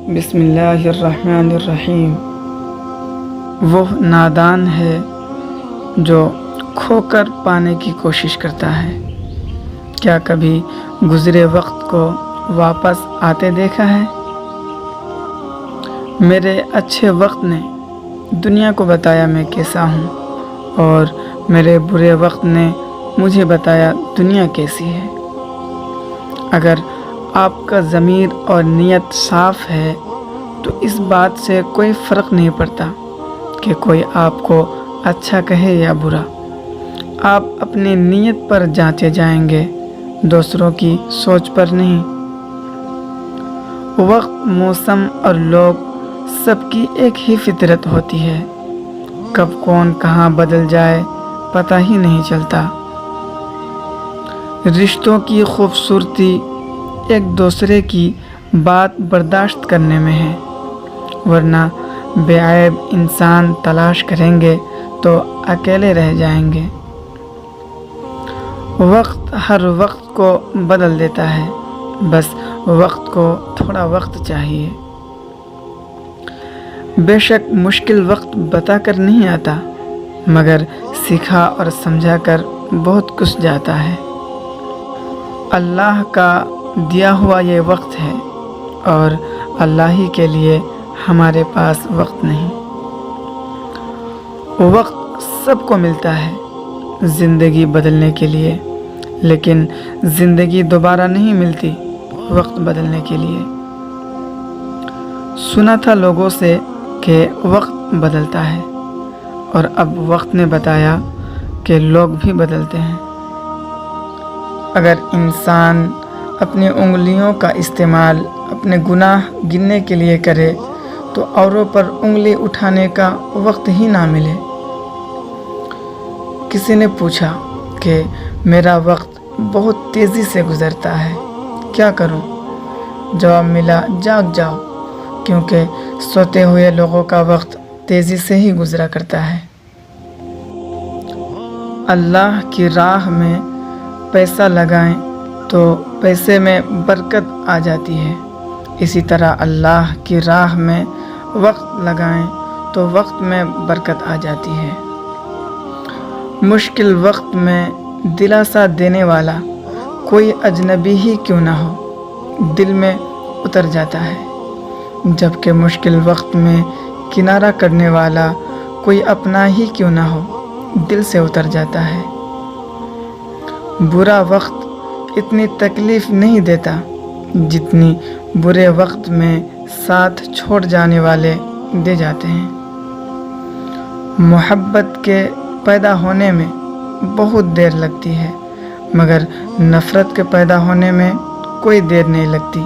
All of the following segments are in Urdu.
بسم اللہ الرحمن الرحیم۔ وہ نادان ہے جو کھو کر پانے کی کوشش کرتا ہے، کیا کبھی گزرے وقت کو واپس آتے دیکھا ہے؟ میرے اچھے وقت نے دنیا کو بتایا میں کیسا ہوں، اور میرے برے وقت نے مجھے بتایا دنیا کیسی ہے۔ اگر آپ کا ضمیر اور نیت صاف ہے تو اس بات سے کوئی فرق نہیں پڑتا کہ کوئی آپ کو اچھا کہے یا برا۔ آپ اپنی نیت پر جانچے جائیں گے، دوسروں کی سوچ پر نہیں۔ وقت، موسم اور لوگ سب کی ایک ہی فطرت ہوتی ہے، کب کون کہاں بدل جائے پتہ ہی نہیں چلتا۔ رشتوں کی خوبصورتی ایک دوسرے کی بات برداشت کرنے میں ہے، ورنہ بے عیب انسان تلاش کریں گے تو اکیلے رہ جائیں گے۔ وقت ہر وقت کو بدل دیتا ہے، بس وقت کو تھوڑا وقت چاہیے۔ بے شک مشکل وقت بتا کر نہیں آتا، مگر سکھا اور سمجھا کر بہت کچھ جاتا ہے۔ اللہ کا دیا ہوا یہ وقت ہے، اور اللہ ہی کے لیے ہمارے پاس وقت نہیں۔ وقت سب کو ملتا ہے زندگی بدلنے کے لیے، لیکن زندگی دوبارہ نہیں ملتی وقت بدلنے کے لیے۔ سنا تھا لوگوں سے کہ وقت بدلتا ہے، اور اب وقت نے بتایا کہ لوگ بھی بدلتے ہیں۔ اگر انسان اپنی انگلیوں کا استعمال اپنے گناہ گننے کے لیے کرے تو اوروں پر انگلی اٹھانے کا وقت ہی نہ ملے۔ کسی نے پوچھا کہ میرا وقت بہت تیزی سے گزرتا ہے، کیا کروں؟ جواب ملا، جاگ جاؤ، کیونکہ سوتے ہوئے لوگوں کا وقت تیزی سے ہی گزرا کرتا ہے۔ اللہ کی راہ میں پیسہ لگائیں تو پیسے میں برکت آ جاتی ہے، اسی طرح اللہ کی راہ میں وقت لگائیں تو وقت میں برکت آ جاتی ہے۔ مشکل وقت میں دلاسا دینے والا کوئی اجنبی ہی کیوں نہ ہو، دل میں اتر جاتا ہے، جبکہ مشکل وقت میں کنارہ کرنے والا کوئی اپنا ہی کیوں نہ ہو، دل سے اتر جاتا ہے۔ برا وقت اتنی تکلیف نہیں دیتا جتنی برے وقت میں ساتھ چھوڑ جانے والے دے جاتے ہیں۔ محبت کے پیدا ہونے میں بہت دیر لگتی ہے، مگر نفرت کے پیدا ہونے میں کوئی دیر نہیں لگتی۔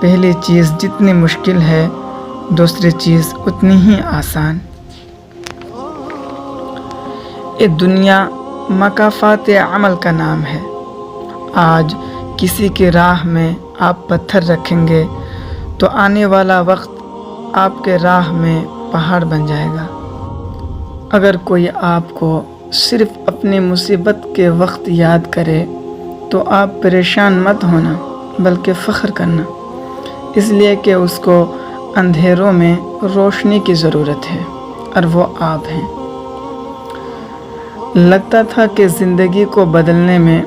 پہلی چیز جتنی مشکل ہے، دوسری چیز اتنی ہی آسان۔ یہ دنیا مکافات عمل کا نام ہے۔ آج کسی کی راہ میں آپ پتھر رکھیں گے تو آنے والا وقت آپ کے راہ میں پہاڑ بن جائے گا۔ اگر کوئی آپ کو صرف اپنی مصیبت کے وقت یاد کرے تو آپ پریشان مت ہونا، بلکہ فخر کرنا، اس لیے کہ اس کو اندھیروں میں روشنی کی ضرورت ہے، اور وہ آپ ہیں۔ لگتا تھا کہ زندگی کو بدلنے میں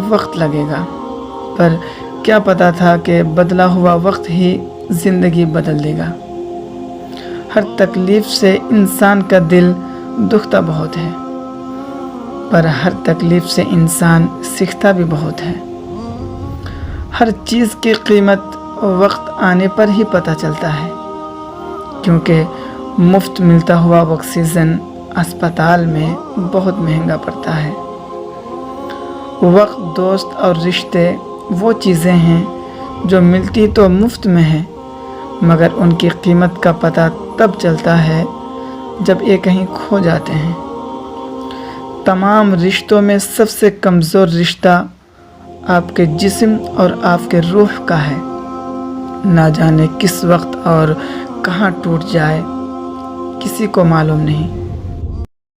وقت لگے گا، پر کیا پتا تھا کہ بدلا ہوا وقت ہی زندگی بدل دے گا۔ ہر تکلیف سے انسان کا دل دکھتا بہت ہے، پر ہر تکلیف سے انسان سیکھتا بھی بہت ہے۔ ہر چیز کی قیمت وقت آنے پر ہی پتہ چلتا ہے، کیونکہ مفت ملتا ہوا آکسیجن اسپتال میں بہت مہنگا پڑتا ہے۔ وقت، دوست اور رشتے وہ چیزیں ہیں جو ملتی تو مفت میں ہیں، مگر ان کی قیمت کا پتہ تب چلتا ہے جب یہ کہیں کھو جاتے ہیں۔ تمام رشتوں میں سب سے کمزور رشتہ آپ کے جسم اور آپ کے روح کا ہے۔ نہ جانے کس وقت اور کہاں ٹوٹ جائے، کسی کو معلوم نہیں۔